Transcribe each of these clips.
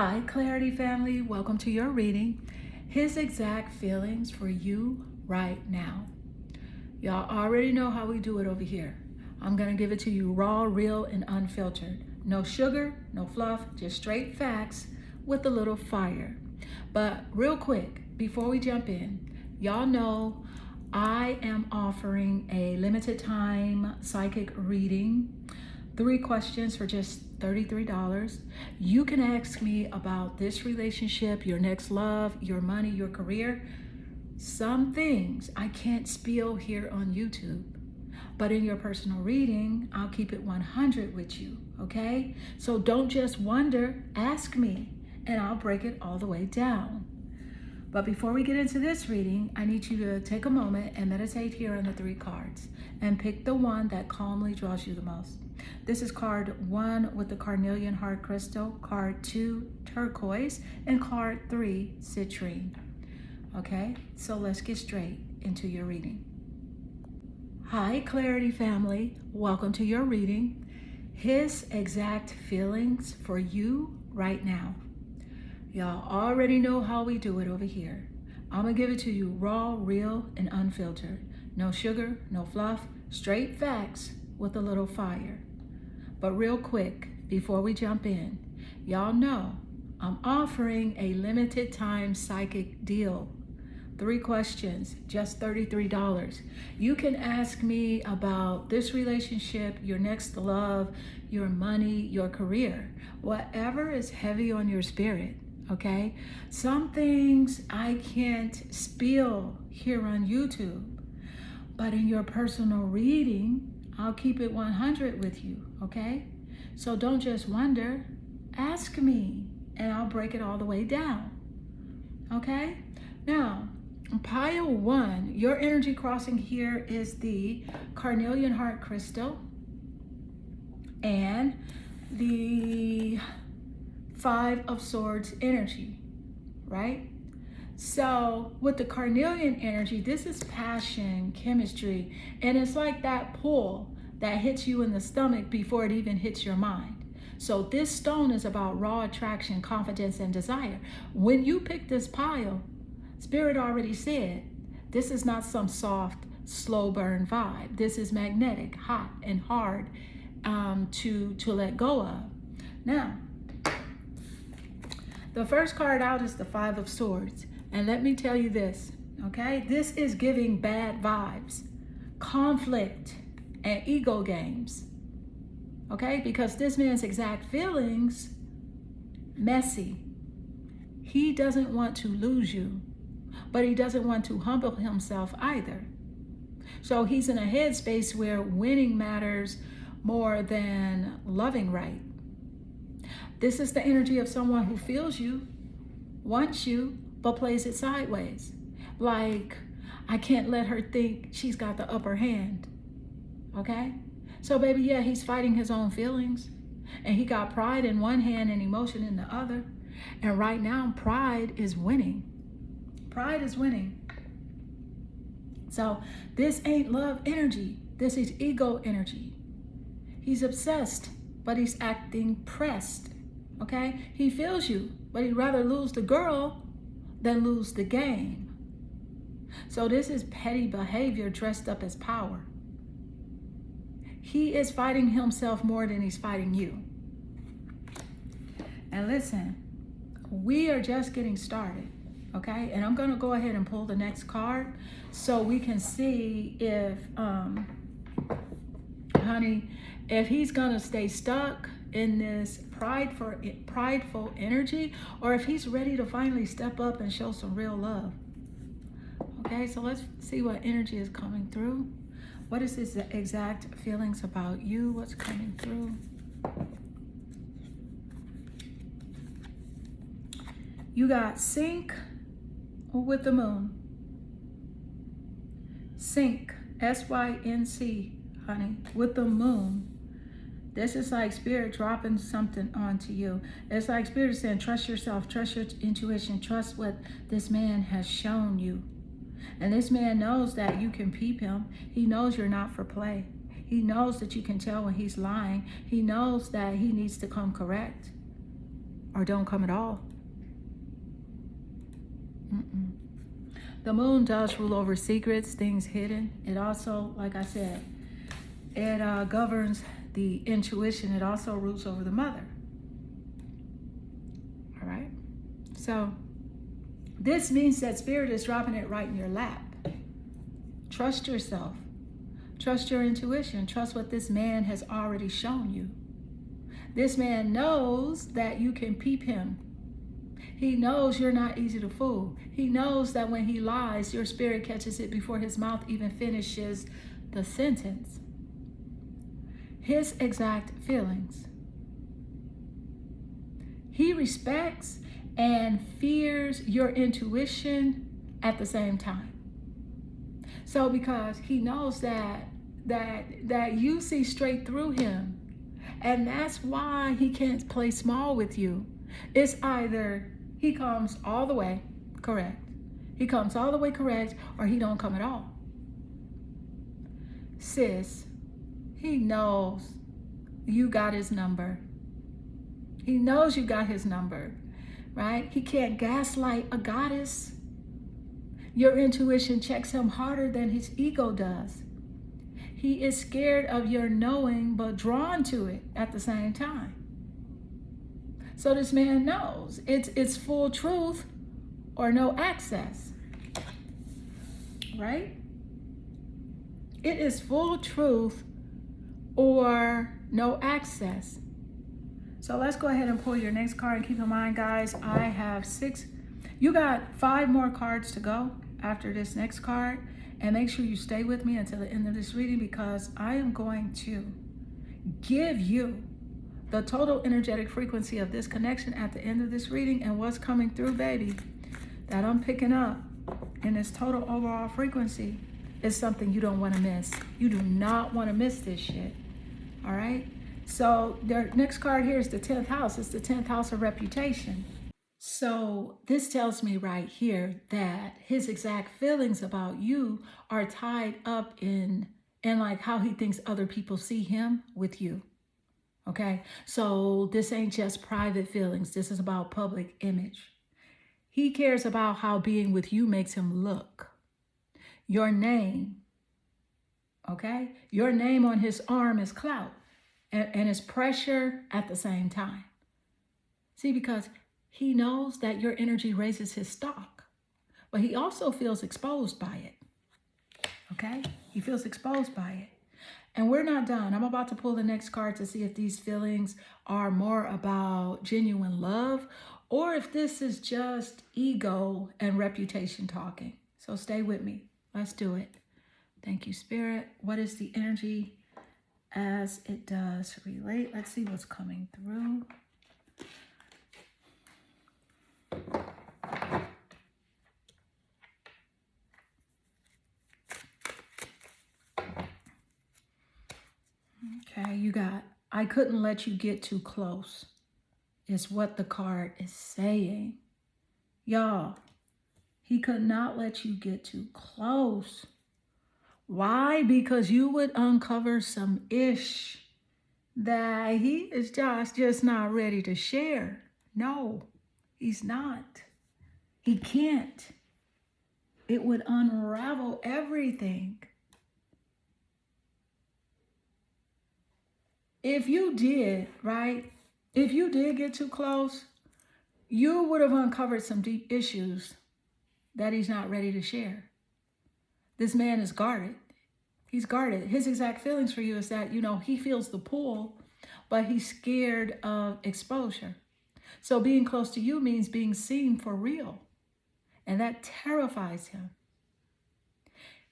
Hi, Clarity family. Welcome to your reading. His exact feelings for you right now. Y'all already know how we do it over here. I'm going to give it to you raw, real, and unfiltered. No sugar, no fluff, just straight facts with a little fire. But real quick, before we jump in, y'all know I am offering a limited time psychic reading. 3 questions for just $33. You can ask me about this relationship, your next love, your money, your career. Some things I can't spill here on YouTube, but in your personal reading, I'll keep it 100 with you, okay? So don't just wonder, ask me, and I'll break it all the way down. But before we get into this reading, I need you to take a moment and meditate here on the 3 cards and pick the one that calmly draws you the most. This is card 1 with the carnelian heart crystal, card 2 turquoise, and card 3 citrine. Okay, so let's get straight into your reading. Hi, Clarity family. Welcome to your reading. His exact feelings for you right now. Y'all already know how we do it over here. I'm gonna give it to you raw, real, and unfiltered. No sugar, no fluff, straight facts with a little fire. But real quick, before we jump in, y'all know I'm offering a limited time psychic deal. 3 questions, just $33. You can ask me about this relationship, your next love, your money, your career, whatever is heavy on your spirit. Okay, some things I can't spill here on YouTube, but in your personal reading, I'll keep it 100 with you, okay? So don't just wonder, ask me, and I'll break it all the way down, okay? Now, pile 1, your energy crossing here is the carnelian heart crystal and the 5 of Swords energy, right? So with the carnelian energy, this is passion, chemistry, and it's like that pull that hits you in the stomach before it even hits your mind. So this stone is about raw attraction, confidence, and desire. When you pick this pile, Spirit already said, this is not some soft, slow burn vibe. This is magnetic, hot, and hard to let go of. Now, the first card out is the 5 of Swords. And let me tell you this, okay? This is giving bad vibes, conflict, and ego games, okay? Because this man's exact feelings, messy. He doesn't want to lose you, but he doesn't want to humble himself either. So he's in a headspace where winning matters more than loving right. This is the energy of someone who feels you, wants you, but plays it sideways. Like, I can't let her think she's got the upper hand, okay? So baby, yeah, he's fighting his own feelings, and he got pride in one hand and emotion in the other. And right now, pride is winning. Pride is winning. So this ain't love energy. This is ego energy. He's obsessed, but he's acting pressed. Okay, he feels you, but he'd rather lose the girl than lose the game. So this is petty behavior dressed up as power. He is fighting himself more than he's fighting you. And listen, we are just getting started, okay? And I'm gonna go ahead and pull the next card so we can see if, honey, if he's gonna stay stuck in this prideful energy, or if he's ready to finally step up and show some real love. Okay, so let's see what energy is coming through. What is his exact feelings about you? What's coming through? You got sync with the moon. Sync, S-Y-N-C, honey, with the moon. This is like Spirit dropping something onto you. It's like Spirit saying, trust yourself, trust your intuition, trust what this man has shown you. And this man knows that you can peep him. He knows you're not for play. He knows that you can tell when he's lying. He knows that he needs to come correct. or don't come at all. Mm-mm. The moon does rule over secrets, things hidden. It also, like I said, it governs the intuition. It also rules over the mother. All right. So this means that Spirit is dropping it right in your lap. Trust yourself. Trust your intuition. Trust what this man has already shown you. This man knows that you can peep him. He knows you're not easy to fool. He knows that when he lies, your spirit catches it before his mouth even finishes the sentence. His exact feelings. He respects and fears your intuition at the same time. So because he knows that you see straight through him, and that's why he can't play small with you. It's either he comes all the way correct. He comes all the way correct, or he don't come at all. Sis, he knows you got his number. He knows you got his number, right? He can't gaslight a goddess. Your intuition checks him harder than his ego does. He is scared of your knowing, but drawn to it at the same time. So this man knows it's full truth or no access, right? It is full truth or no access. So let's go ahead and pull your next card. And keep in mind, guys, I have 6. You got 5 more cards to go after this next card. And make sure you stay with me until the end of this reading, because I am going to give you the total energetic frequency of this connection at the end of this reading. And what's coming through, baby, that I'm picking up in this total overall frequency is something you don't want to miss. You do not want to miss this shit. All right? So the next card here is the 10th house. It's the 10th house of reputation. So this tells me right here that his exact feelings about you are tied up in like how he thinks other people see him with you. Okay? So this ain't just private feelings. This is about public image. He cares about how being with you makes him look. Your name, okay? Your name on his arm is clout and is pressure at the same time. See, because he knows that your energy raises his stock, but he also feels exposed by it, okay? He feels exposed by it. And we're not done. I'm about to pull the next card to see if these feelings are more about genuine love or if this is just ego and reputation talking. So stay with me. Let's do it. Thank you, Spirit. What is the energy as it does relate? Let's see what's coming through. Okay, you got, I couldn't let you get too close, is what the card is saying. Y'all, he could not let you get too close. Why? Because you would uncover some ish that he is just not ready to share. No, he's not. He can't. It would unravel everything. If you did, right? If you did get too close, you would have uncovered some deep issues that he's not ready to share. This man is guarded. He's guarded. His exact feelings for you is that, you know, he feels the pull, but he's scared of exposure. So being close to you means being seen for real. And that terrifies him.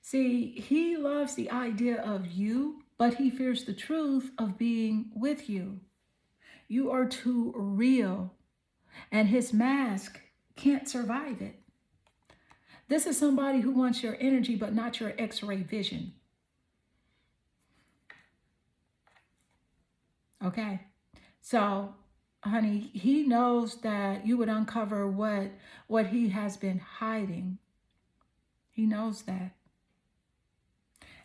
See, he loves the idea of you, but he fears the truth of being with you. You are too real, and his mask can't survive it. This is somebody who wants your energy, but not your X-ray vision. Okay? So, honey, he knows that you would uncover what he has been hiding. He knows that.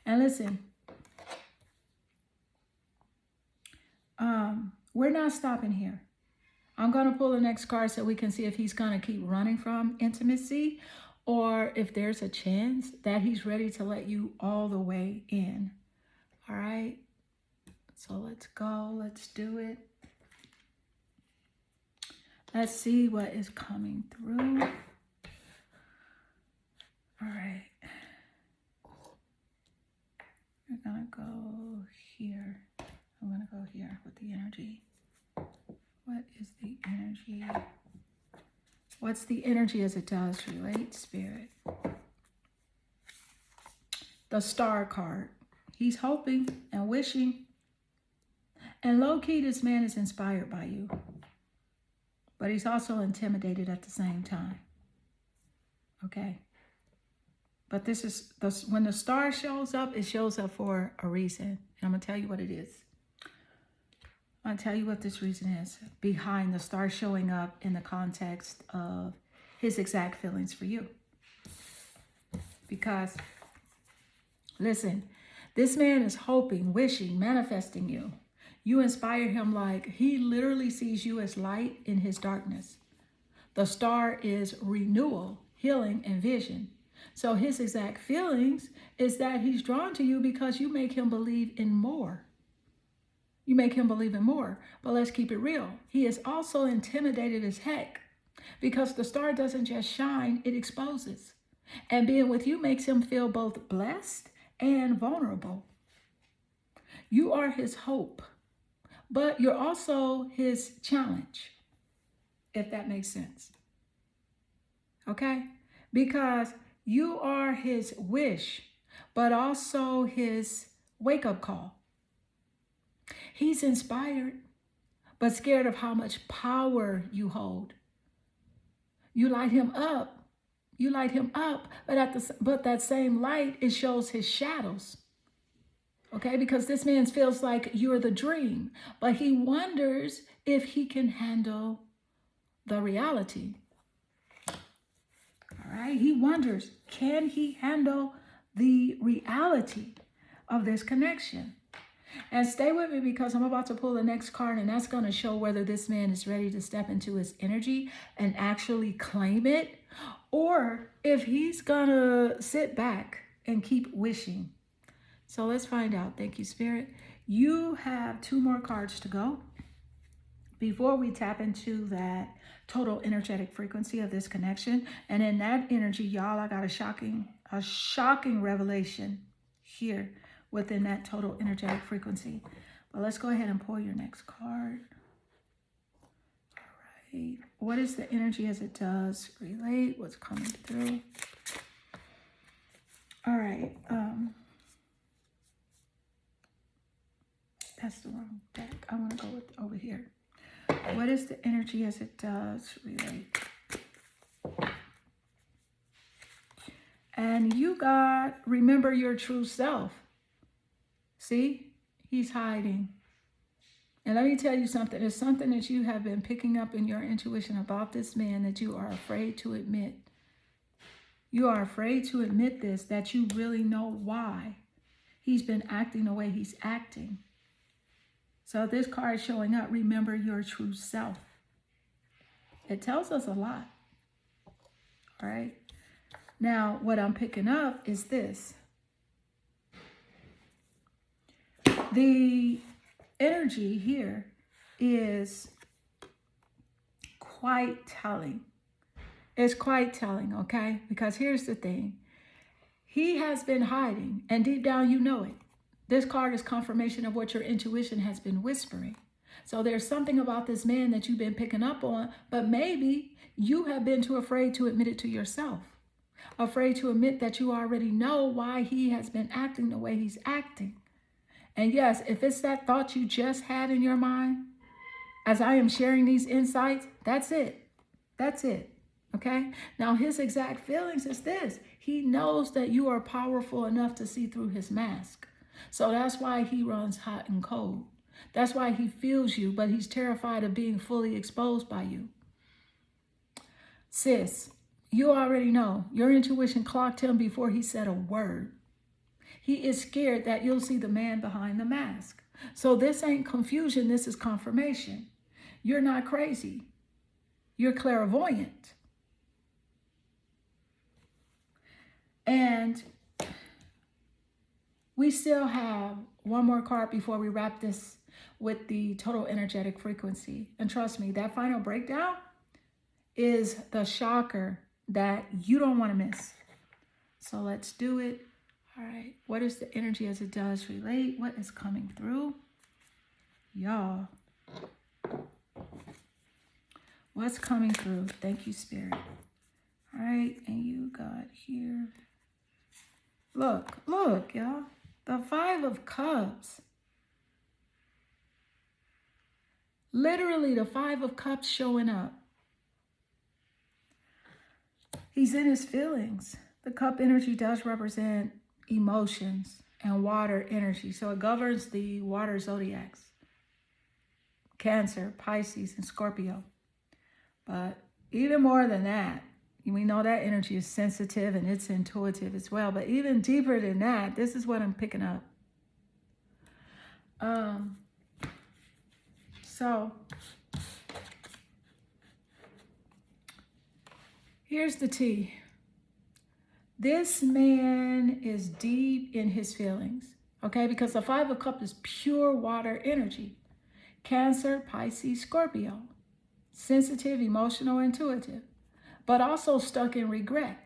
And listen, we're not stopping here. I'm going to pull the next card so we can see if he's going to keep running from intimacy or if there's a chance that he's ready to let you all the way in. All right. So let's go. Let's do it. Let's see what is coming through. All right. We're going to go here. I'm going to go here with the energy. What is the energy? What's the energy as it does relate, Spirit? The Star card. He's hoping and wishing. And low-key, this man is inspired by you. But he's also intimidated at the same time. Okay? But this is, when the star shows up, it shows up for a reason. And I'm going to tell you what it is. I'll tell you what this reason is behind the star showing up in the context of his exact feelings for you. Because, listen, this man is hoping, wishing, manifesting you. You inspire him like he literally sees you as light in his darkness. The star is renewal, healing, and vision. So his exact feelings is that he's drawn to you because you make him believe in more. You make him believe in more. But let's keep it real. He is also intimidated as heck because the star doesn't just shine, it exposes. And being with you makes him feel both blessed and vulnerable. You are his hope, but you're also his challenge, if that makes sense. Okay? Because you are his wish, but also his wake-up call. He's inspired, but scared of how much power you hold. You light him up. You light him up, but that same light, it shows his shadows. Okay, because this man feels like you're the dream, but he wonders if he can handle the reality. All right, he wonders, can he handle the reality of this connection? And stay with me because I'm about to pull the next card, and that's going to show whether this man is ready to step into his energy and actually claim it, or if he's going to sit back and keep wishing. So let's find out. Thank you, Spirit. You have 2 more cards to go before we tap into that total energetic frequency of this connection. And in that energy, y'all, I got a shocking revelation here within that total energetic frequency. But let's go ahead and pull your next card. All right. What is the energy as it does relate? What's coming through? All right. That's the wrong deck. I want to go with over here. What is the energy as it does relate? And you got, remember your true self. See, he's hiding. And let me tell you something. There's something that you have been picking up in your intuition about this man that you are afraid to admit. You are afraid to admit this, that you really know why he's been acting the way he's acting. So this card showing up, remember your true self. It tells us a lot. All right. Now, what I'm picking up is this. The energy here is quite telling. It's quite telling, okay? Because here's the thing. He has been hiding, and deep down you know it. This card is confirmation of what your intuition has been whispering. So there's something about this man that you've been picking up on, but maybe you have been too afraid to admit it to yourself. Afraid to admit that you already know why he has been acting the way he's acting. And yes, if it's that thought you just had in your mind, as I am sharing these insights, that's it. That's it. Okay? Now, his exact feelings is this. He knows that you are powerful enough to see through his mask. So that's why he runs hot and cold. That's why he feels you, but he's terrified of being fully exposed by you. Sis, you already know. Your intuition clocked him before he said a word. He is scared that you'll see the man behind the mask. So this ain't confusion. This is confirmation. You're not crazy. You're clairvoyant. And we still have one more card before we wrap this with the total energetic frequency. And trust me, that final breakdown is the shocker that you don't want to miss. So let's do it. All right. What is the energy as it does relate? What is coming through? Y'all. What's coming through? Thank you, Spirit. All right. And you got here. Look, y'all. The Five of Cups. Literally the Five of Cups showing up. He's in his feelings. The cup energy does represent emotions and water energy. So it governs the water zodiacs. Cancer, Pisces, and Scorpio. But even more than that, we know that energy is sensitive and it's intuitive as well. But even deeper than that, this is what I'm picking up. So here's the tea. This man is deep in his feelings, okay? Because the Five of Cups is pure water energy. Cancer, Pisces, Scorpio. Sensitive, emotional, intuitive. But also stuck in regret,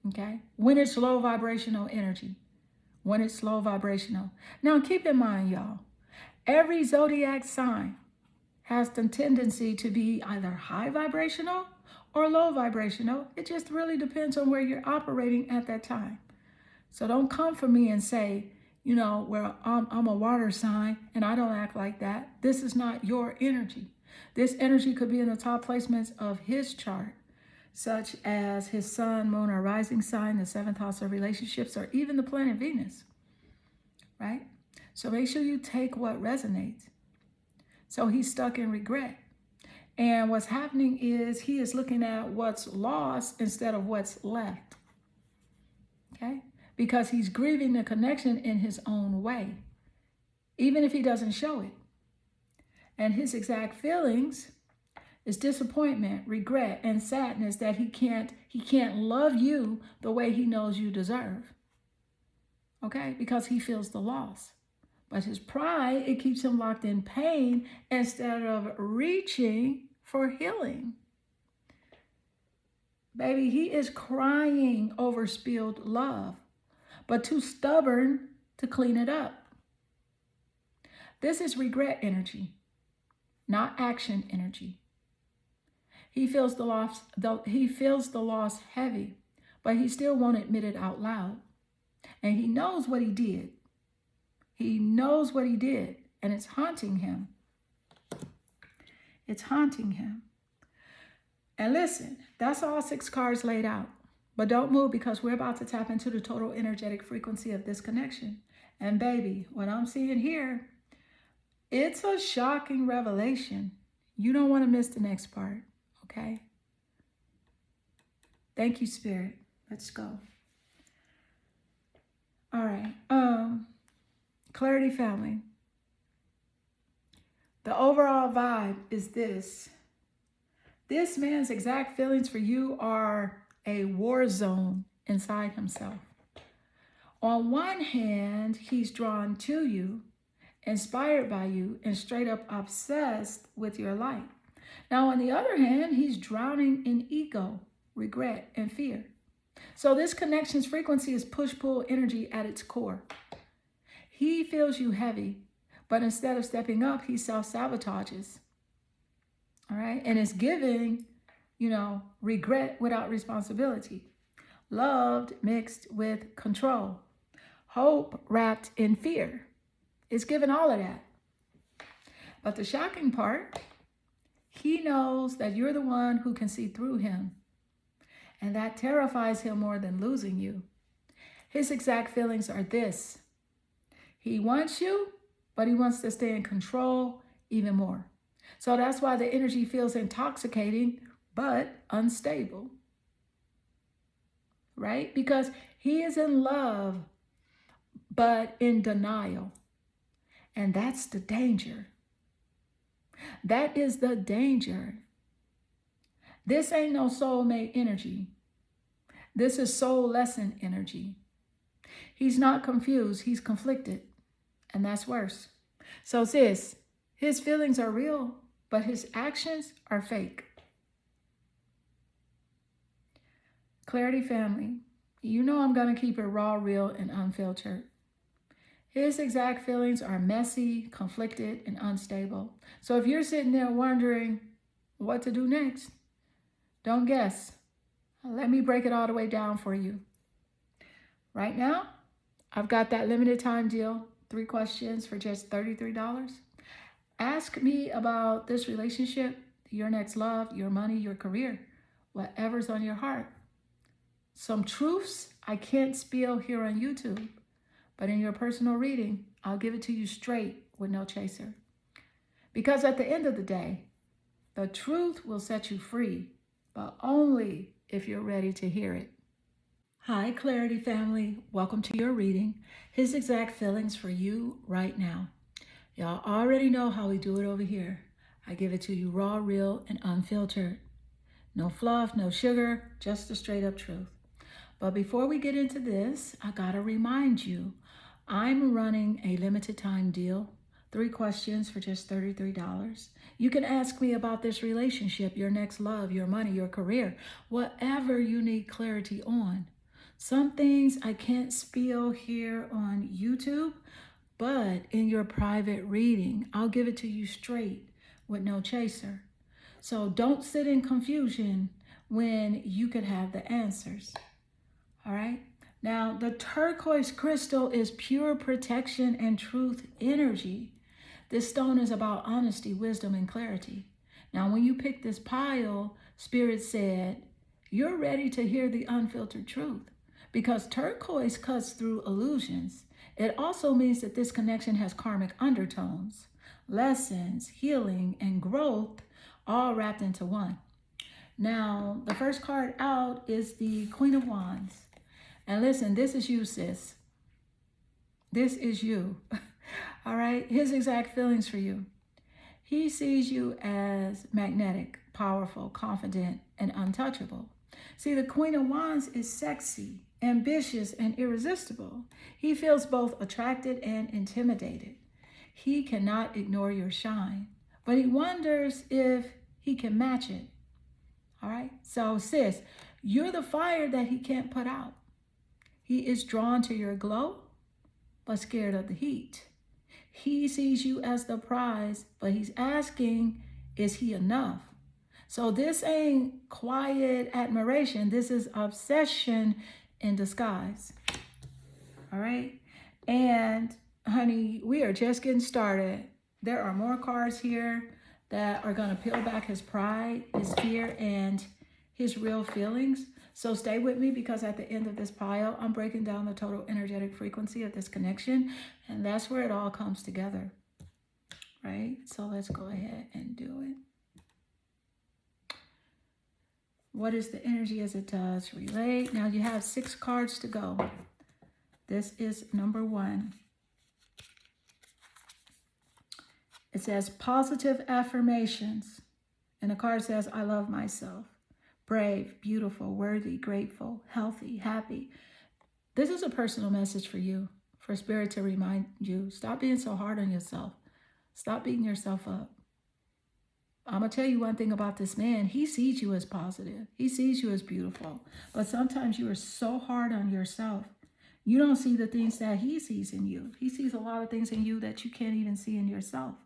okay? When it's low vibrational energy. When it's low vibrational. Now keep in mind, y'all, every zodiac sign has the tendency to be either high vibrational or low vibrational. It just really depends on where you're operating at that time. So don't come for me and say, you know, well, I'm a water sign and I don't act like that. This is not your energy. This energy could be in the top placements of his chart, such as his sun, moon, or rising sign, the 7th house of relationships, or even the planet Venus, right? So make sure you take what resonates. So he's stuck in regret. And what's happening is he is looking at what's lost instead of what's left, okay? Because he's grieving the connection in his own way, even if he doesn't show it. And his exact feelings is disappointment, regret, and sadness that he can't love you the way he knows you deserve, okay? Because he feels the loss. But his pride, it keeps him locked in pain instead of reaching for healing. Baby, he is crying over spilled love, but too stubborn to clean it up. This is regret energy, not action energy. He feels the loss heavy, but he still won't admit it out loud. And he knows what he did. He knows what he did, and it's haunting him. It's haunting him. And listen, that's all 6 cards laid out. But don't move, because we're about to tap into the total energetic frequency of this connection. And baby, what I'm seeing here, it's a shocking revelation. You don't want to miss the next part, okay? Thank you, Spirit. Let's go. All right. Clarity family. The overall vibe is this. This man's exact feelings for you are a war zone inside himself. On one hand, he's drawn to you, inspired by you, and straight up obsessed with your light. Now, on the other hand, he's drowning in ego, regret, and fear. So this connection's frequency is push-pull energy at its core. He feels you heavy, but instead of stepping up, he self-sabotages. All right? And it's giving, regret without responsibility. Loved mixed with control. Hope wrapped in fear. It's giving all of that. But the shocking part, he knows that you're the one who can see through him. And that terrifies him more than losing you. His exact feelings are this. He wants you, but he wants to stay in control even more. So that's why the energy feels intoxicating, but unstable. Right? Because he is in love, but in denial. And that's the danger. That is the danger. This ain't no soulmate energy. This is soul lesson energy. He's not confused, he's conflicted, and that's worse. So, sis, his feelings are real, but his actions are fake. Clarity family, you know I'm going to keep it raw, real, and unfiltered. His exact feelings are messy, conflicted, and unstable. So if you're sitting there wondering what to do next, don't guess. Let me break it all the way down for you. Right now, I've got that limited time deal, 3 questions for just $33. Ask me about this relationship, your next love, your money, your career, whatever's on your heart. Some truths I can't spill here on YouTube, but in your personal reading, I'll give it to you straight with no chaser. Because at the end of the day, the truth will set you free, but only if you're ready to hear it. Hi, Clarity family. Welcome to your reading. His exact feelings for you right now. Y'all already know how we do it over here. I give it to you raw, real, and unfiltered. No fluff, no sugar, just the straight up truth. But before we get into this, I gotta remind you, I'm running a limited time deal. 3 questions for just $33. You can ask me about this relationship, your next love, your money, your career, whatever you need clarity on. Some things I can't spill here on YouTube, but in your private reading, I'll give it to you straight with no chaser. So don't sit in confusion when you could have the answers. All right. Now, the turquoise crystal is pure protection and truth energy. This stone is about honesty, wisdom, and clarity. Now, when you pick this pile, Spirit said, you're ready to hear the unfiltered truth because turquoise cuts through illusions. It also means that this connection has karmic undertones, lessons, healing, and growth all wrapped into one. Now, the first card out is the Queen of Wands. And listen, this is you, sis. This is you. All right? His exact feelings for you. He sees you as magnetic, powerful, confident, and untouchable. See, the Queen of Wands is sexy, ambitious, and irresistible. He feels both attracted and intimidated. He cannot ignore your shine, but he wonders if he can match it. All right? So, sis, you're the fire that he can't put out. He is drawn to your glow, but scared of the heat. He sees you as the prize, but he's asking, is he enough? So this ain't quiet admiration. This is obsession in disguise. All right? And honey, we are just getting started. There are more cards here that are going to peel back his pride, his fear, and his real feelings. So stay with me because at the end of this pile, I'm breaking down the total energetic frequency of this connection. And that's where it all comes together, right? So let's go ahead and do it. What is the energy as it does relate? Now you have 6 cards to go. This is number 1. It says positive affirmations. And the card says, I love myself. Brave, beautiful, worthy, grateful, healthy, happy. This is a personal message for you, for Spirit to remind you. Stop being so hard on yourself. Stop beating yourself up. I'm going to tell you one thing about this man. He sees you as positive. He sees you as beautiful. But sometimes you are so hard on yourself. You don't see the things that he sees in you. He sees a lot of things in you that you can't even see in yourself.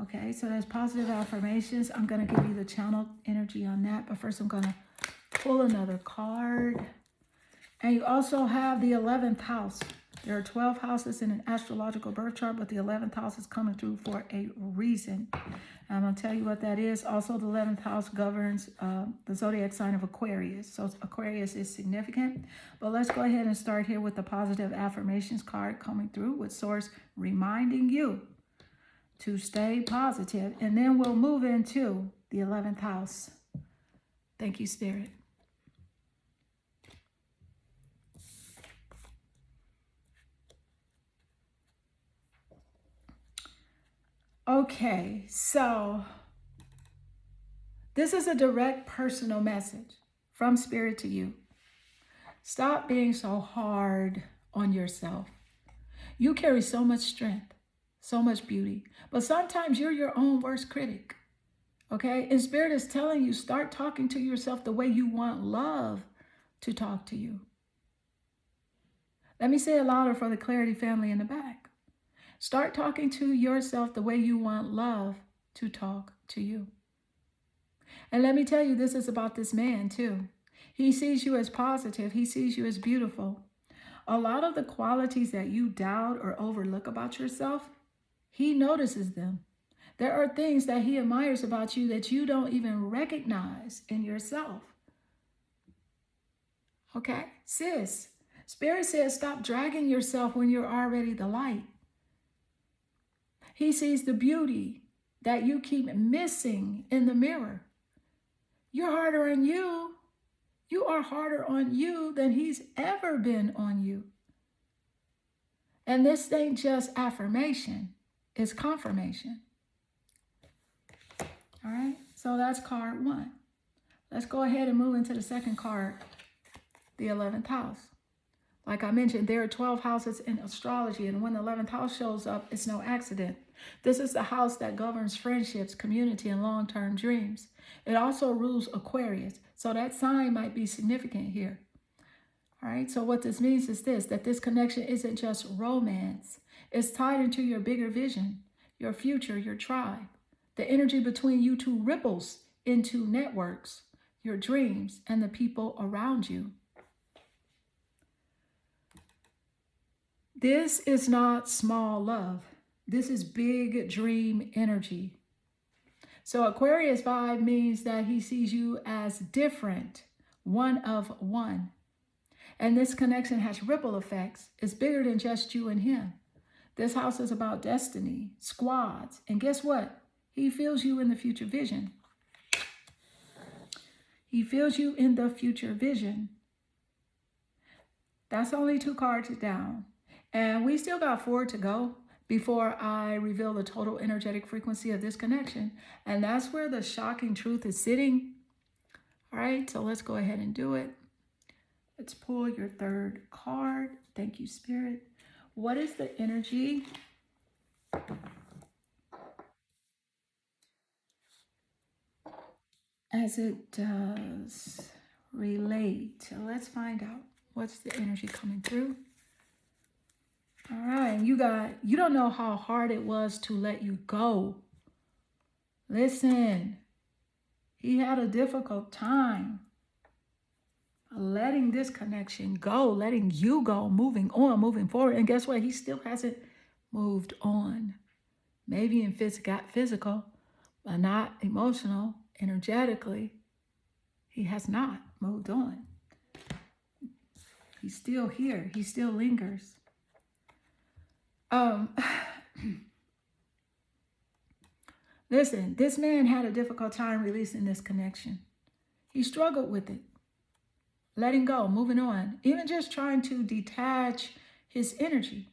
Okay, so there's positive affirmations. I'm going to give you the channel energy on that. But first I'm going to pull another card. And you also have the 11th house. There are 12 houses in an astrological birth chart, but the 11th house is coming through for a reason. I'm going to tell you what that is. Also, the 11th house governs the zodiac sign of Aquarius. So Aquarius is significant. But let's go ahead and start here with the positive affirmations card coming through with Source reminding you to stay positive. And then we'll move into the 11th house. Thank you, Spirit. Okay, so This is a direct personal message from Spirit to you. Stop being so hard on yourself. You carry so much strength, so much beauty, but sometimes you're your own worst critic. Okay? And Spirit is telling you, start talking to yourself the way you want love to talk to you. Let me say it louder for the Clarity family in the back. Start talking to yourself the way you want love to talk to you. And let me tell you, this is about this man too. He sees you as positive. He sees you as beautiful. A lot of the qualities that you doubt or overlook about yourself, he notices them. There are things that he admires about you that you don't even recognize in yourself. Okay? Sis, Spirit says stop dragging yourself when you're already the light. He sees the beauty that you keep missing in the mirror. You're harder on you. You are harder on you than he's ever been on you. And this ain't just affirmation, it's confirmation. All right, so that's card 1. Let's go ahead and move into the second card, the 11th house. Like I mentioned, there are 12 houses in astrology, and when the 11th house shows up, it's no accident. This is the house that governs friendships, community, and long-term dreams. It also rules Aquarius, so that sign might be significant here. All right, so what this means is this, that this connection isn't just romance. It's tied into your bigger vision, your future, your tribe. The energy between you two ripples into networks, your dreams, and the people around you. This is not small love. This is big dream energy. So Aquarius vibe means that he sees you as different, one of one. And this connection has ripple effects. It's bigger than just you and him. This house is about destiny, squads, and guess what? He feels you in the future vision. He feels you in the future vision. That's only 2 cards down. And we still got 4 to go before I reveal the total energetic frequency of this connection. And that's where the shocking truth is sitting. All right, so let's go ahead and do it. Let's pull your 3rd card. Thank you, Spirit. What is the energy as it does relate? So let's find out what's the energy coming through. All right, you don't know how hard it was to let you go. Listen, he had a difficult time letting this connection go, letting you go, moving on, moving forward. And guess what? He still hasn't moved on. Maybe in physical, but not emotional, energetically. He has not moved on. He's still here. He still lingers. Listen, this man had a difficult time releasing this connection. He struggled with it. Letting go, moving on, even just trying to detach his energy.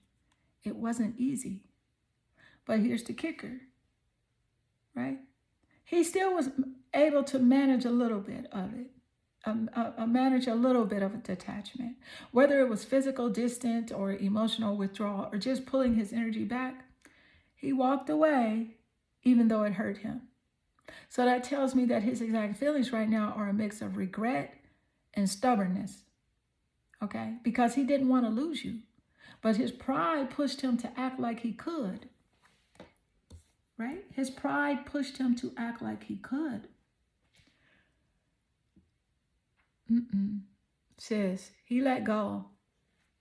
It wasn't easy. But here's the kicker, right? He still was able to manage a little bit of it, manage a little bit of a detachment. Whether it was physical, distant, or emotional withdrawal, or just pulling his energy back, he walked away even though it hurt him. So that tells me that his exact feelings right now are a mix of regret and stubbornness, okay? Because he didn't want to lose you, but his pride pushed him to act like he could, right? His pride pushed him to act like he could. Sis, he let go,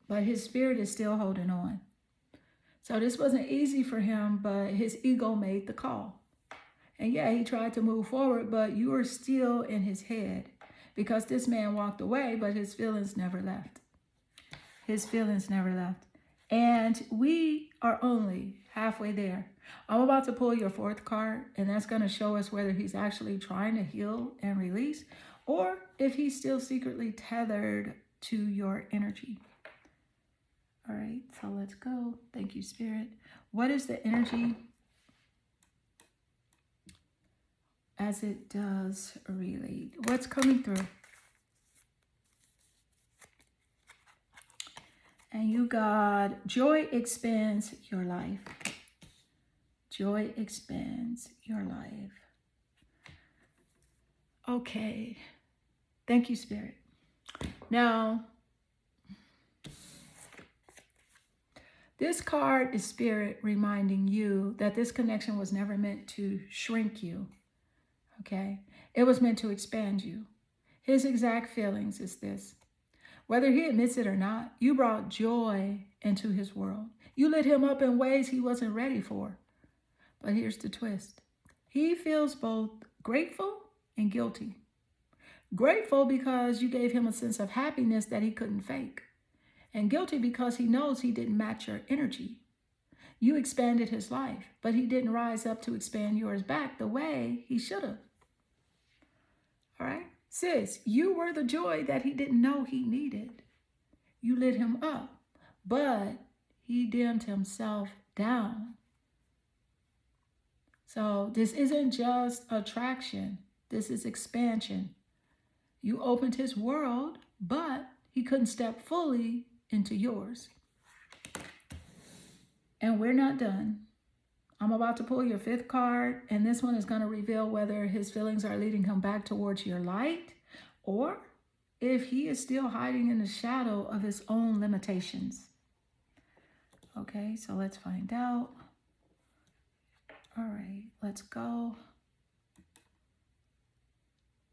but his spirit is still holding on. So this wasn't easy for him, but his ego made the call. And yeah, he tried to move forward, but you were still in his head because this man walked away, but his feelings never left. His feelings never left. And we are only halfway there. I'm about to pull your 4th card, and that's going to show us whether he's actually trying to heal and release, or if he's still secretly tethered to your energy. All right, so let's go. Thank you, Spirit. What is the energy as it does relate. What's coming through? And you got joy expands your life. Joy expands your life. Okay. Thank you, Spirit. Now, this card is Spirit reminding you that this connection was never meant to shrink you. Okay? It was meant to expand you. His exact feelings is this. Whether he admits it or not, you brought joy into his world. You lit him up in ways he wasn't ready for. But here's the twist. He feels both grateful and guilty. Grateful because you gave him a sense of happiness that he couldn't fake. And guilty because he knows he didn't match your energy. You expanded his life, but he didn't rise up to expand yours back the way he should have. All right? Sis, you were the joy that he didn't know he needed. You lit him up, but he dimmed himself down. So this isn't just attraction. This is expansion. You opened his world, but he couldn't step fully into yours. And we're not done. I'm about to pull your 5th card, and this one is going to reveal whether his feelings are leading him back towards your light or if he is still hiding in the shadow of his own limitations. Okay, so let's find out. All right, let's go.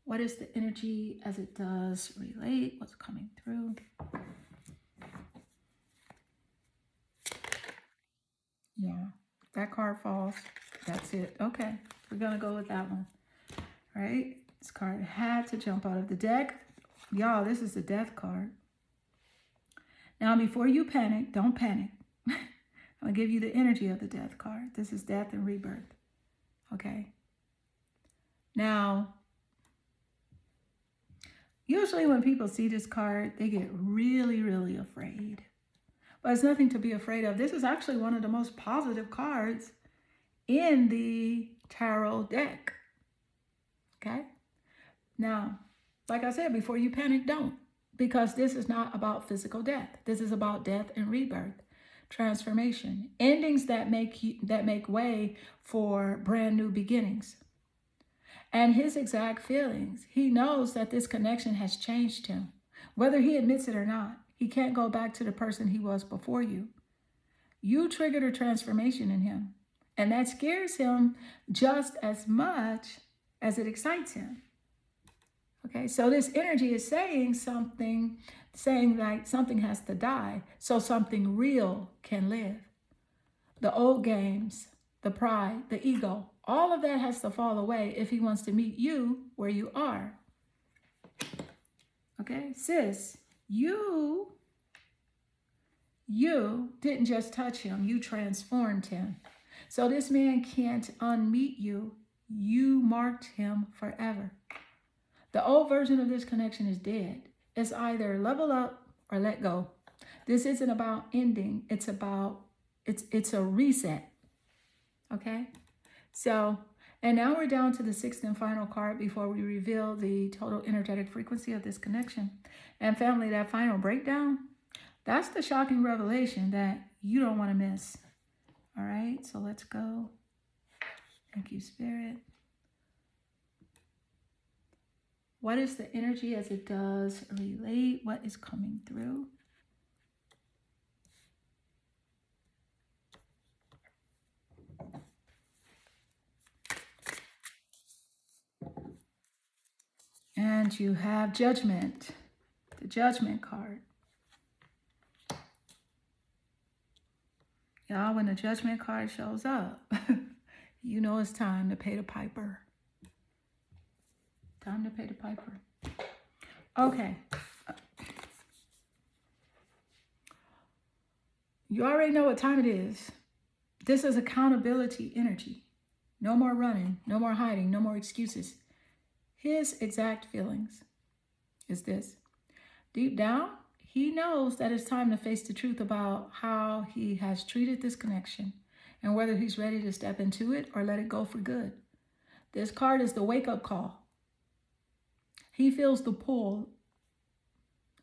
What is the energy as it does relate? What's coming through? Yeah, that card falls. That's it. Okay, we're going to go with that one. All right, this card had to jump out of the deck. Y'all, this is the Death card. Now, before you panic, don't panic. I'm going to give you the energy of the Death card. This is death and rebirth. Okay. Now, usually when people see this card, they get really, really afraid. But it's nothing to be afraid of. This is actually one of the most positive cards in the tarot deck. Okay? Now, like I said, before you panic, don't. Because this is not about physical death. This is about death and rebirth, transformation, endings that make way for brand new beginnings. And his exact feelings, he knows that this connection has changed him. Whether he admits it or not, he can't go back to the person he was before you. You triggered a transformation in him. And that scares him just as much as it excites him. Okay, so this energy is saying like something has to die so something real can live. The old games, the pride, the ego, all of that has to fall away if he wants to meet you where you are. Okay, sis, you didn't just touch him, you transformed him. So this man can't unmeet you. You marked him forever. The old version of this connection is dead. It's either level up or let go. This isn't about ending. It's a reset. Okay? So, and now we're down to the 6th and final card before we reveal the total energetic frequency of this connection. And family, that final breakdown, that's the shocking revelation that you don't want to miss. All right, so let's go. Thank you, Spirit. What is the energy as it does relate? What is coming through? And you have Judgment, the Judgment card. Y'all, when the Judgment card shows up, you know it's time to pay the piper. Time to pay the piper. Okay. You already know what time it is. This is accountability energy. No more running, no more hiding, no more excuses. His exact feelings is this. Deep down, he knows that it's time to face the truth about how he has treated this connection and whether he's ready to step into it or let it go for good. This card is the wake-up call. He feels the pull,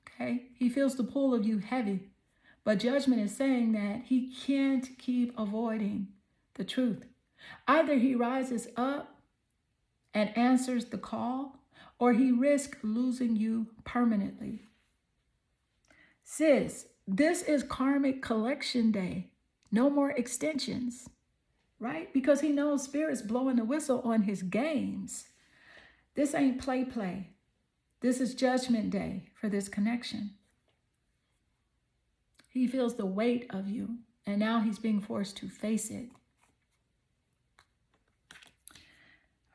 okay? He feels the pull of you heavy. But judgment is saying that he can't keep avoiding the truth. Either he rises up and answers the call, or he risks losing you permanently. Sis, this is karmic collection day. No more extensions, right? Because he knows Spirit's blowing the whistle on his games. This ain't play. This is judgment day for this connection. He feels the weight of you, and now he's being forced to face it.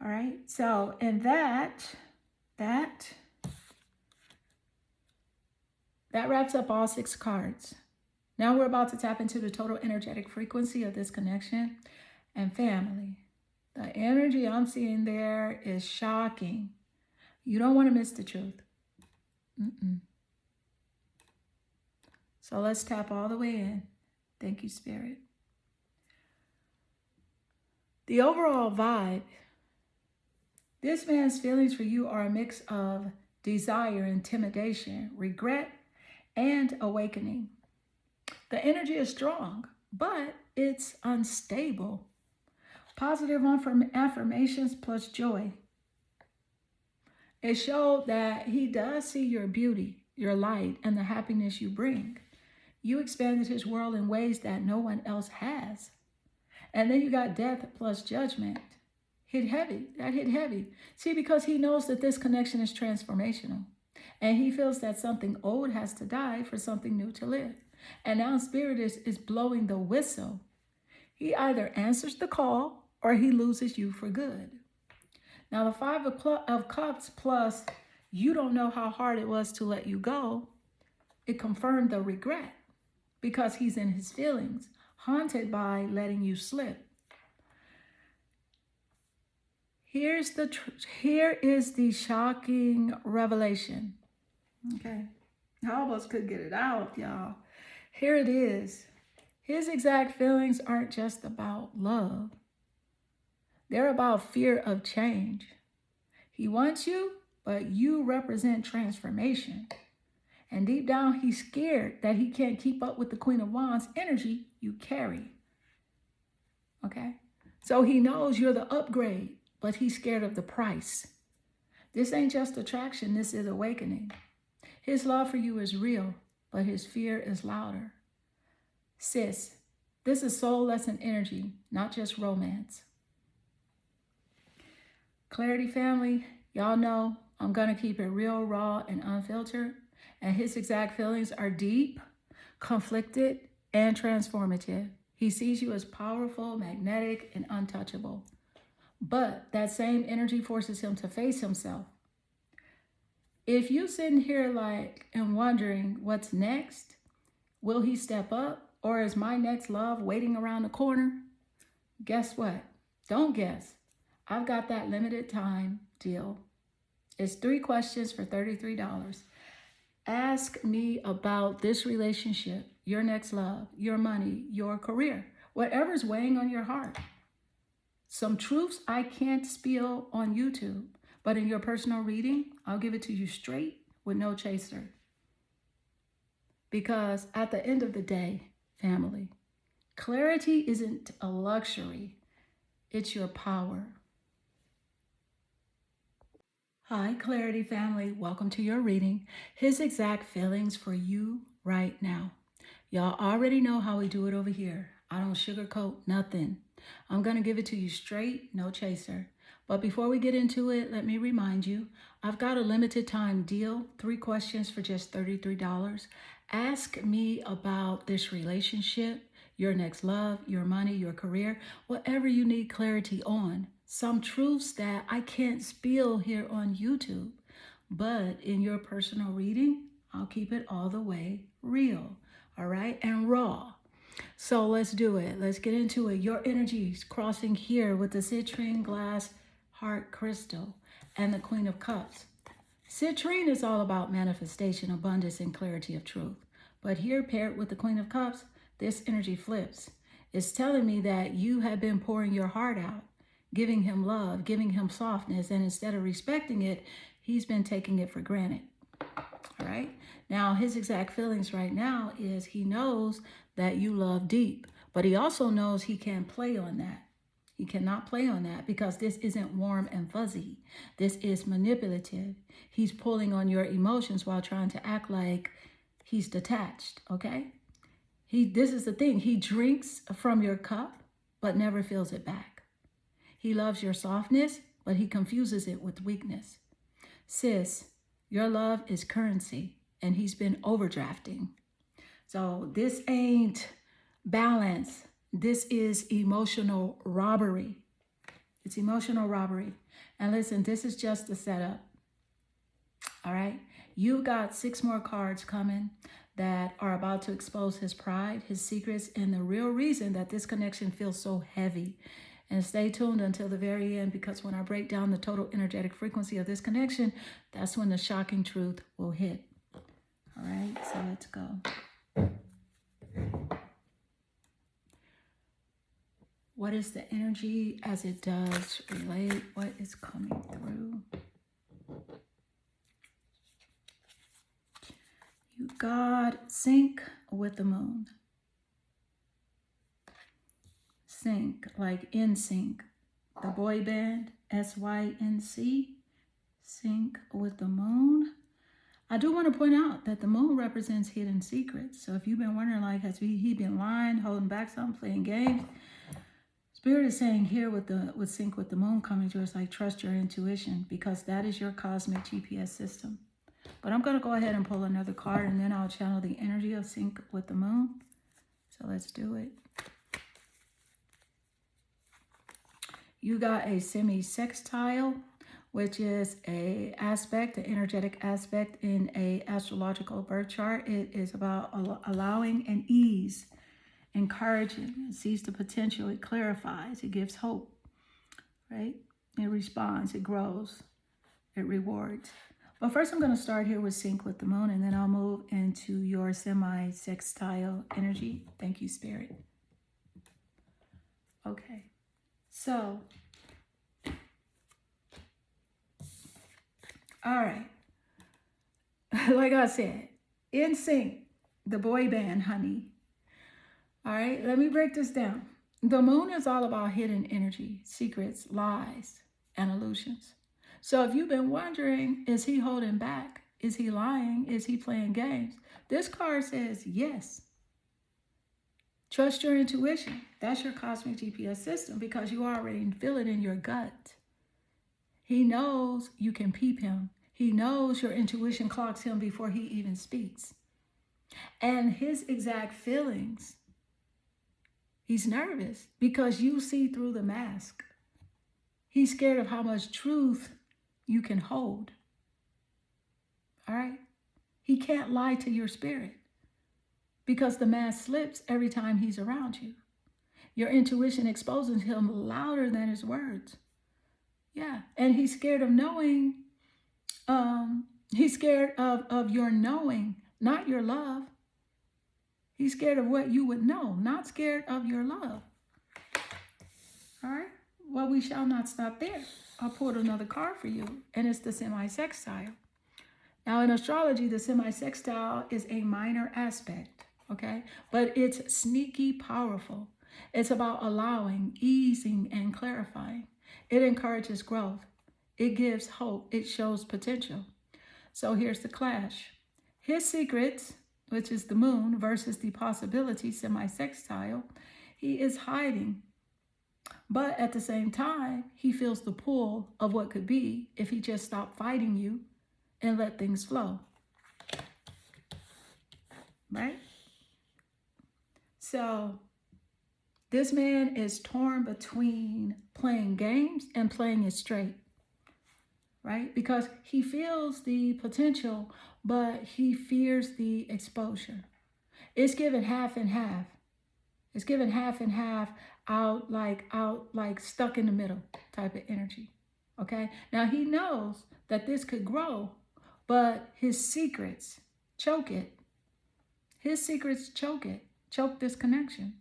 All right, so in that wraps up all 6 cards. Now we're about to tap into the total energetic frequency of this connection and family. The energy I'm seeing there is shocking. You don't want to miss the truth. So let's tap all the way in. Thank you, Spirit. The overall vibe, this man's feelings for you are a mix of desire, intimidation, regret, and awakening. The energy is strong, but it's unstable. Positive affirmations plus joy. It showed that he does see your beauty, your light, and the happiness you bring. You expanded his world in ways that no one else has. And then you got death plus judgment. Hit heavy. That hit heavy. See, because he knows that this connection is transformational. And he feels that something old has to die for something new to live. And now Spirit is blowing the whistle. He either answers the call or he loses you for good. Now the 5 of Cups plus you don't know how hard it was to let you go. It confirmed the regret because he's in his feelings, haunted by letting you slip. Here is the shocking revelation. Okay, I almost could get it out, y'all. Here it is. His exact feelings aren't just about love. They're about fear of change. He wants you, but you represent transformation. And deep down, he's scared that he can't keep up with the Queen of Wands energy you carry. Okay? So he knows you're the upgrade, but he's scared of the price. This ain't just attraction, this is awakening. His love for you is real, but his fear is louder. Sis, this is soul lesson energy, not just romance. Clarity family, y'all know I'm going to keep it real, raw, and unfiltered. And his exact feelings are deep, conflicted, and transformative. He sees you as powerful, magnetic, and untouchable. But that same energy forces him to face himself. If you sitting here and wondering what's next, will he step up, or is my next love waiting around the corner? Guess what? Don't guess. I've got that limited time deal. It's 3 questions for $33. Ask me about this relationship, your next love, your money, your career, whatever's weighing on your heart. Some truths I can't spill on YouTube, but in your personal reading, I'll give it to you straight with no chaser. Because at the end of the day, family, clarity isn't a luxury, it's your power. Hi, Clarity family. Welcome to your reading. His exact feelings for you right now. Y'all already know how we do it over here. I don't sugarcoat nothing. I'm going to give it to you straight, no chaser. But before we get into it, let me remind you, I've got a limited time deal, 3 questions for just $33. Ask me about this relationship, your next love, your money, your career, whatever you need clarity on. Some truths that I can't spill here on YouTube, but in your personal reading, I'll keep it all the way real, all right, and raw. So let's do it. Let's get into it. Your energy is crossing here with the citrine glass heart crystal and the Queen of Cups. Citrine is all about manifestation, abundance, and clarity of truth. But here, paired with the Queen of Cups, this energy flips. It's telling me that you have been pouring your heart out, giving him love, giving him softness. And instead of respecting it, he's been taking it for granted. All right. Now, his exact feelings right now is he knows that you love deep, but he also knows he can't play on that. He cannot play on that because this isn't warm and fuzzy. This is manipulative. He's pulling on your emotions while trying to act like he's detached, okay? This is the thing. He drinks from your cup, but never fills it back. He loves your softness, but he confuses it with weakness. Sis, your love is currency, and he's been overdrafting. So this ain't balance. This is emotional robbery. It's emotional robbery. And listen, this is just the setup. All right? You got 6 more cards coming that are about to expose his pride, his secrets, and the real reason that this connection feels so heavy. And stay tuned until the very end, because when I break down the total energetic frequency of this connection, that's when the shocking truth will hit. All right, so let's go. What is the energy as it does relate? What is coming through? You got sync with the moon. Sync, like NSYNC. The boy band, SYNC. Sync with the moon. I do want to point out that the moon represents hidden secrets. So if you've been wondering, like, has he been lying, holding back something, playing games? Spirit is saying here with sync with the moon coming to us, like, trust your intuition, because that is your cosmic GPS system. But I'm going to go ahead and pull another card, and then I'll channel the energy of sync with the moon. So let's do it. You got a semi-sextile, which is an aspect, an energetic aspect in a astrological birth chart. It is about allowing and ease, encouraging. It sees the potential. It clarifies. It gives hope, right? It responds. It grows. It rewards. But first, I'm going to start here with sync with the moon, and then I'll move into your semi-sextile energy. Thank you, Spirit. Okay. So, all right. Like I said, NSYNC, the boy band, honey. All right, let me break this down. The moon is all about hidden energy, secrets, lies, and illusions. So if you've been wondering, is he holding back? Is he lying? Is he playing games? This card says yes. Trust your intuition. That's your cosmic GPS system, because you already feel it in your gut. He knows you can peep him. He knows your intuition clocks him before he even speaks. And his exact feelings, he's nervous because you see through the mask. He's scared of how much truth you can hold. All right? He can't lie to your spirit, because the mask slips every time he's around you. Your intuition exposes him louder than his words. Yeah, and he's scared of knowing. He's scared of your knowing, not your love. He's scared of what you would know, not scared of your love. All right? Well, we shall not stop there. I pulled another card for you, and it's the semi-sextile. Now, in astrology, the semi-sextile is a minor aspect, okay? But it's sneaky powerful. It's about allowing, easing, and clarifying. It encourages growth. It gives hope. It shows potential. So here's the clash. His secrets, which is the moon, versus the possibility, semi-sextile, he is hiding. But at the same time, he feels the pull of what could be if he just stopped fighting you and let things flow. Right? So this man is torn between playing games and playing it straight. Right? Because he feels the potential, but he fears the exposure. It's given half and half. It's given half and half, out like stuck in the middle type of energy. Okay? Now he knows that this could grow, but his secrets choke it. His secrets choke it. Choke this connection.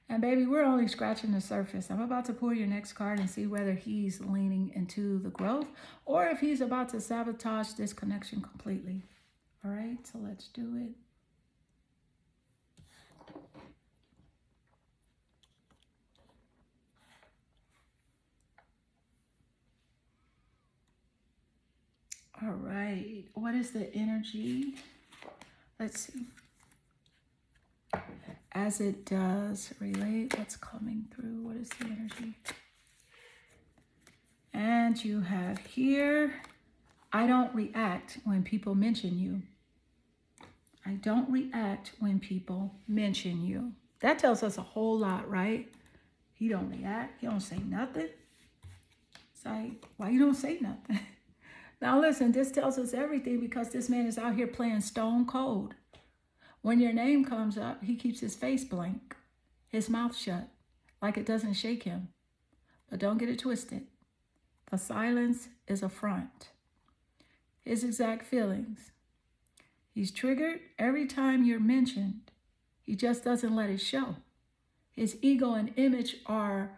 And baby, we're only scratching the surface. I'm about to pull your next card and see whether he's leaning into the growth or if he's about to sabotage this connection completely. All right, so let's do it. All right, what is the energy? Let's see. As it does relate, what's coming through? What is the energy? And you have here, I don't react when people mention you. I don't react when people mention you. That tells us a whole lot, right? He don't react. He don't say nothing. It's like, why you don't say nothing? Now listen, this tells us everything because this man is out here playing stone cold. When your name comes up, he keeps his face blank, his mouth shut, like it doesn't shake him. But don't get it twisted. The silence is a front. His exact feelings. He's triggered every time you're mentioned. He just doesn't let it show. His ego and image over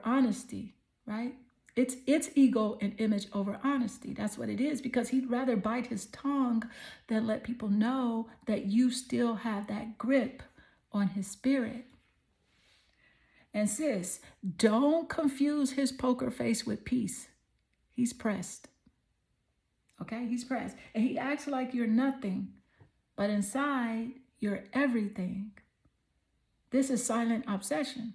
honesty, right? It's ego and image over honesty. That's what it is, because he'd rather bite his tongue than let people know that you still have that grip on his spirit. And sis, don't confuse his poker face with peace. He's pressed. Okay, he's pressed. And he acts like you're nothing, but inside you're everything. This is silent obsession.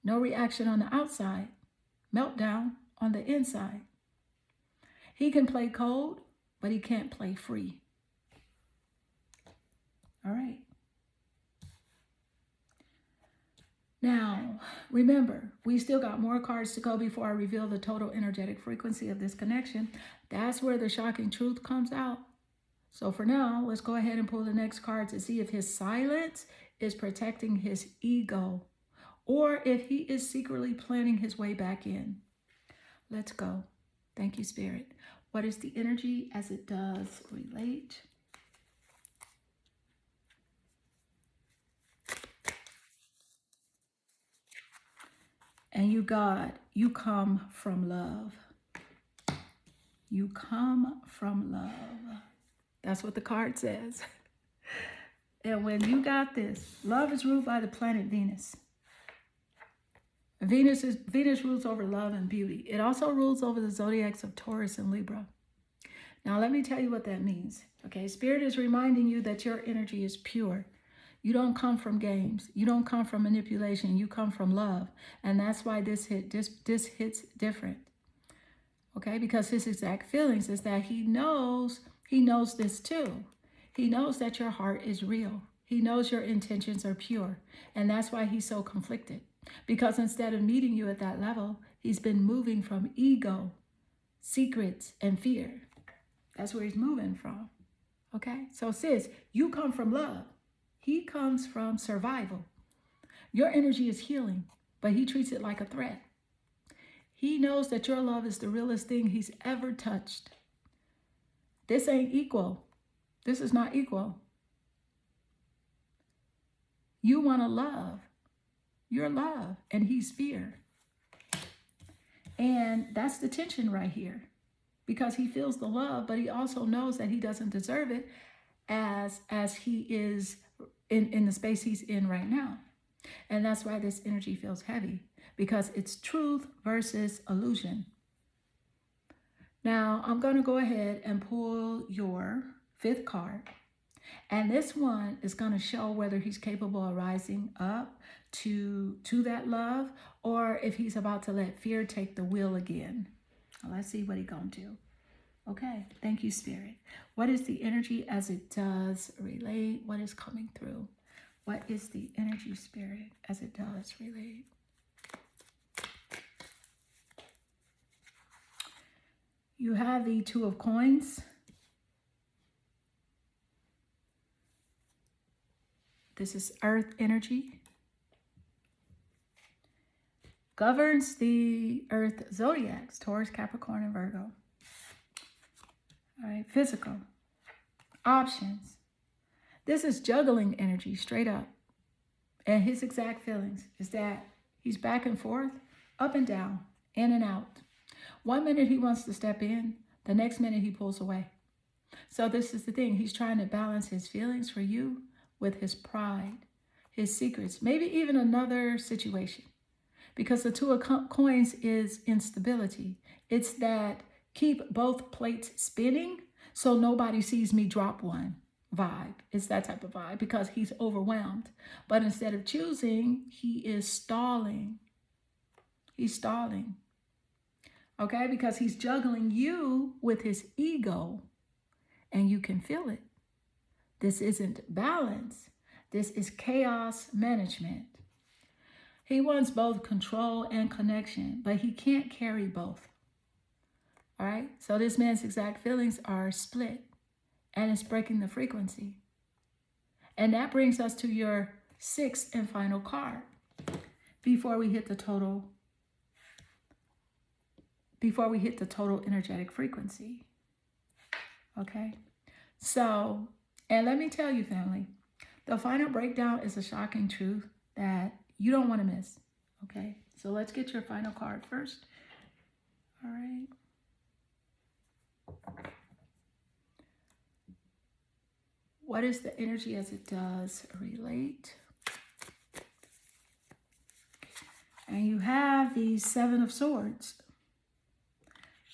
No reaction on the outside. Meltdown on the inside. He can play cold, but he can't play free. All right. Now, remember, we still got more cards to go before I reveal the total energetic frequency of this connection. That's where the shocking truth comes out. So for now, let's go ahead and pull the next card to see if his silence is protecting his ego or if he is secretly planning his way back in. Let's go. Thank you, Spirit. What is the energy as it does relate? And you, God, you come from love. You come from love. That's what the card says. And when you got this, love is ruled by the planet Venus. Venus rules over love and beauty. It also rules over the zodiacs of Taurus and Libra. Now, let me tell you what that means. Okay, Spirit is reminding you that your energy is pure. You don't come from games. You don't come from manipulation. You come from love. And that's why this hits different. Okay, because his exact feelings is that he knows this too. He knows that your heart is real. He knows your intentions are pure. And that's why he's so conflicted. Because instead of meeting you at that level, he's been moving from ego, secrets, and fear. That's where he's moving from. Okay? So sis, you come from love. He comes from survival. Your energy is healing, but he treats it like a threat. He knows that your love is the realest thing he's ever touched. This ain't equal. This is not equal. You want to love. You're love, and he's fear. And that's the tension right here. Because he feels the love, but he also knows that he doesn't deserve it as he is in the space he's in right now. And that's why this energy feels heavy, because it's truth versus illusion. Now, I'm going to go ahead and pull your fifth card. And this one is going to show whether he's capable of rising up to that love, or if he's about to let fear take the wheel again. Well, let's see what he's going to do. Okay, thank you, Spirit. What is the energy as it does relate? What is coming through? What is the energy, Spirit, as it does relate? You have the Two of Coins. This is earth energy. Governs the earth zodiacs, Taurus, Capricorn, and Virgo. All right, physical. Options. This is juggling energy straight up. And his exact feelings is that he's back and forth, up and down, in and out. One minute he wants to step in, the next minute he pulls away. So this is the thing. He's trying to balance his feelings for you with his pride, his secrets, maybe even another situation. Because the Two of Coins is instability. It's that keep both plates spinning so nobody sees me drop one vibe. It's that type of vibe because he's overwhelmed. But instead of choosing, he is stalling. He's stalling. Okay? Because he's juggling you with his ego. And you can feel it. This isn't balance. This is chaos management. He wants both control and connection, but he can't carry both. All right? So this man's exact feelings are split, and it's breaking the frequency. And that brings us to your sixth and final card before we hit the total energetic frequency. Okay? So, and let me tell you, family, the final breakdown is a shocking truth that you don't want to miss. Okay? So let's get your final card first. All right. What is the energy as it does relate? And you have the Seven of Swords.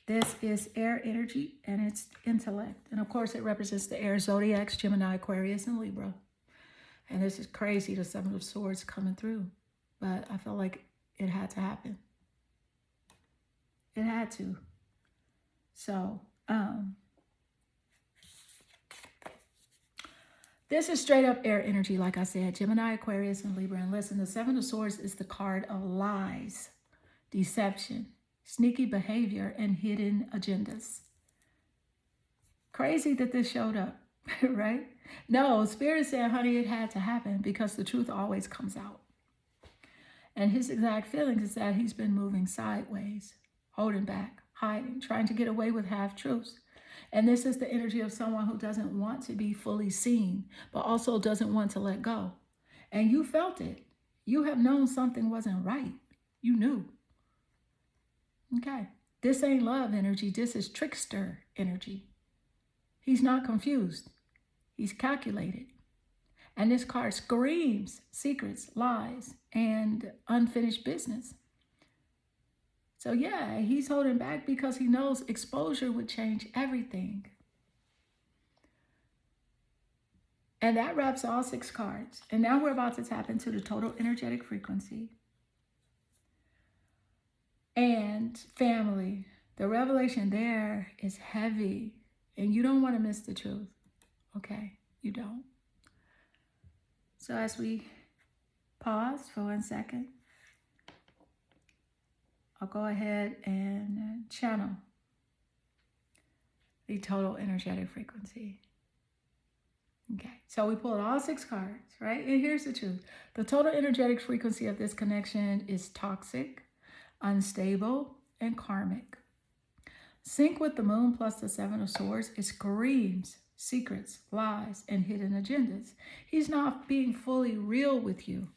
This is air energy and it's intellect. And of course it represents the air zodiacs, Gemini, Aquarius, and Libra. And this is crazy, the Seven of Swords coming through. But I felt like it had to happen. It had to. So, this is straight up air energy, like I said, Gemini, Aquarius, and Libra. And listen, the Seven of Swords is the card of lies, deception, sneaky behavior, and hidden agendas. Crazy that this showed up, right? No, Spirit said, honey, it had to happen because the truth always comes out. And his exact feelings is that he's been moving sideways, holding back, hiding, trying to get away with half-truths. And this is the energy of someone who doesn't want to be fully seen, but also doesn't want to let go. And you felt it. You have known something wasn't right. You knew. Okay. This ain't love energy. This is trickster energy. He's not confused. He's calculated. And this card screams secrets, lies, and unfinished business. So yeah, he's holding back because he knows exposure would change everything. And that wraps all 6 cards. And now we're about to tap into the total energetic frequency. And family, the revelation there is heavy. And you don't want to miss the truth. Okay? You don't. So as we pause for 1 second, I'll go ahead and channel the total energetic frequency. Okay, so we pulled all 6 cards, right? And here's the truth. The total energetic frequency of this connection is toxic, unstable, and karmic. Sync with the moon plus the Seven of Swords, it screams secrets, lies, and hidden agendas. He's not being fully real with you.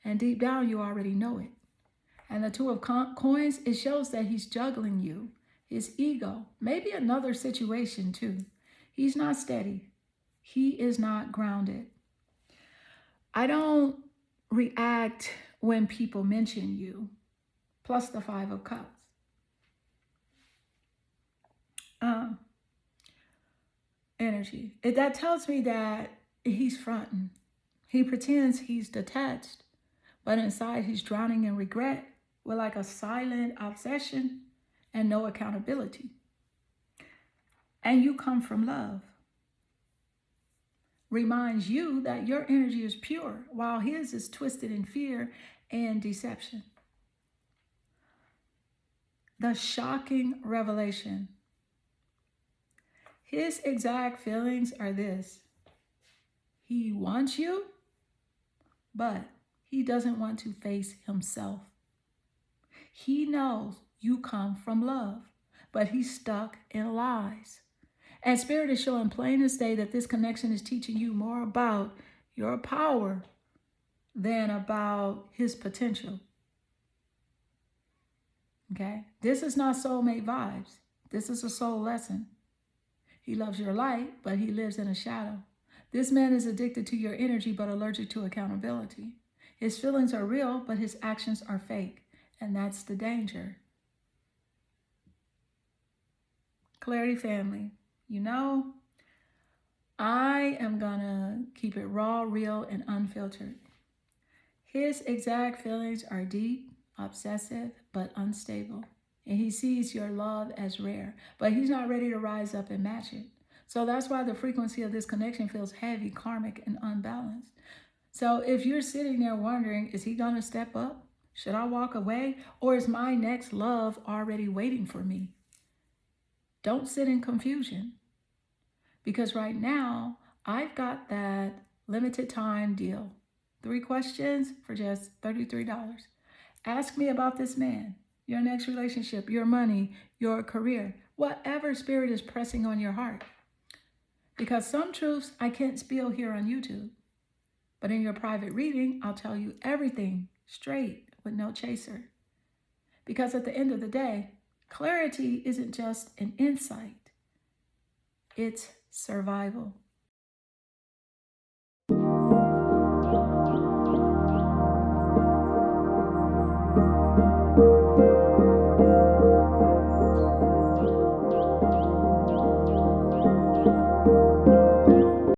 And deep down, you already know it. And the Two of Coins, it shows that he's juggling you, his ego, maybe another situation too. He's not steady. He is not grounded. I don't react when people mention you, plus the Five of Cups. Energy. That tells me that he's fronting. He pretends he's detached, but inside he's drowning in regret with like a silent obsession and no accountability. And you come from love. Reminds you that your energy is pure, while his is twisted in fear and deception. The shocking revelation. His exact feelings are this. He wants you, but he doesn't want to face himself. He knows you come from love, but he's stuck in lies. And Spirit is showing plain as day that this connection is teaching you more about your power than about his potential. Okay? This is not soulmate vibes. This is a soul lesson. He loves your light, but he lives in a shadow. This man is addicted to your energy, but allergic to accountability. His feelings are real, but his actions are fake. And that's the danger. Clarity family, you know, I am going to keep it raw, real, and unfiltered. His exact feelings are deep, obsessive, but unstable. And he sees your love as rare, but he's not ready to rise up and match it. So that's why the frequency of this connection feels heavy, karmic, and unbalanced. So if you're sitting there wondering, is he going to step up? Should I walk away? Or is my next love already waiting for me? Don't sit in confusion. Because right now, I've got that limited time deal. 3 questions for just $33. Ask me about this man, your next relationship, your money, your career, whatever spirit is pressing on your heart. Because some truths I can't spill here on YouTube. But in your private reading, I'll tell you everything straight with no chaser. Because at the end of the day, clarity isn't just an insight. It's survival.